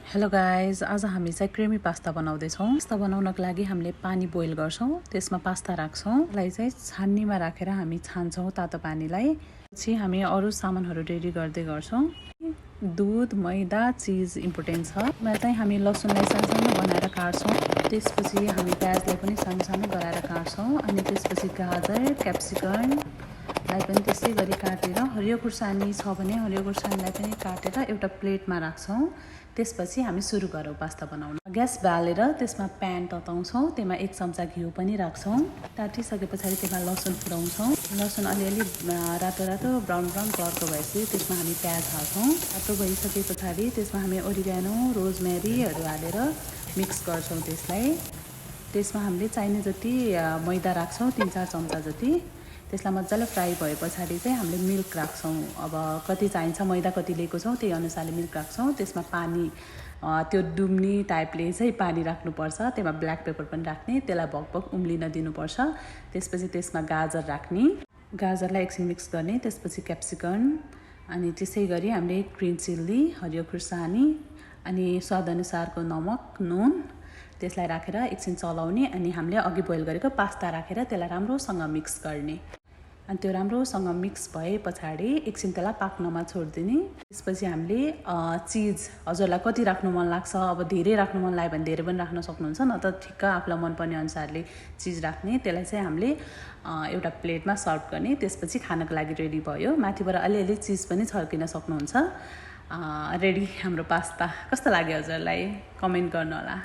Hello guys, आज हामी चाहिँ क्रिमी पास्ता बनाउँदैछौँ। पास्ता बनाउनको लागि हामीले पानी बोइल गर्छौँ, त्यसमा पास्ता राख्छौँ। यसलाई चाहिँ छान्नीमा राखेर हामी छान्छौँ तातो पानीलाई। पछि हामी अरू सामानहरू रेडी गर्दै गर्छौँ। दुध, मैदा, चिज इम्पोर्टेन्ट छ। यसमा चाहिँ हामी लसुनलाई सानो बनाएर काट्छौँ। त्यसपछि हामी प्याजलाई पनि सानो गराएर काट्छौँ। अनि त्यसपछि गाजर, क्याप्सिकमलाई पनि त्यसै गरी काटेर, हरियो खुर्सानी छ भने हरियो खुर्सानीलाई पनि काटेर एउटा प्लेटमा राख्छौँ। त्यसपछि हामी सुरु गरौँ पास्ता बनाउन। ग्यास बालेर त्यसमा प्यान तताउँछौँ। त्यसमा 1 चम्चा घिउ पनि राख्छौँ। तातिसके पछाडि त्यसमा लसुन फुटाउँछौँ। लसुन अलिअलि रातो ब्राउन कलरको भएपछि त्यसमा हामी प्याज हाल्छौँ। रातो भइसके पछाडि त्यसमा हामी ओरिगानो, रोजमेरीहरू हालेर मिक्स गर्छौँ। त्यसमा हामीले चाहिने जति मैदा राख्छौँ, 3-4 चम्चा जति। त्यसलाई मजाले फ्राई भए पछाडि चाहिँ हामीले मिल्क राख्छौँ। अब कति चाहिन्छ, मैदा कति लिएको छौँ त्यही अनुसारले मिल्क राख्छौँ। त्यसमा पानी त्यो डुब्ने टाइपले चाहिँ पानी राख्नुपर्छ। त्यसमा ब्ल्याक पेपर पनि राख्ने, त्यसलाई भकभक उम्लिन दिनुपर्छ। त्यसपछि त्यसमा गाजर राख्ने, गाजरलाई एकछिन मिक्स गर्ने। त्यसपछि क्याप्सिकम, अनि त्यसै गरी हामीले ग्रिन चिल्ली, हरियो खुर्सानी, अनि स्वादअनुसारको नमक, नुन, त्यसलाई राखेर एकछिन चलाउने। अनि हामीले अघि बोइल गरेको पास्ता राखेर त्यसलाई राम्रोसँग मिक्स गर्ने। अनि त्यो राम्रोसँग मिक्स भए पछाडि एकछिन त्यसलाई पाक्नमा छोडिदिने। त्यसपछि हामीले चिज हजुरलाई कति राख्नु मन लाग्छ, अब धेरै राख्नु मन लाग्यो भने धेरै पनि राख्न सक्नुहुन्छ, न त ठिक्क आफूलाई मनपर्ने अनुसारले चिज राख्ने। त्यसलाई चाहिँ हामीले एउटा प्लेटमा सर्भ गर्ने। त्यसपछि खानको लागि रेडी भयो। माथिबाट अलिअलि चिज पनि छर्किन सक्नुहुन्छ। रेडी हाम्रो पास्ता। कस्तो लाग्यो हजुरलाई कमेन्ट गर्नु होला।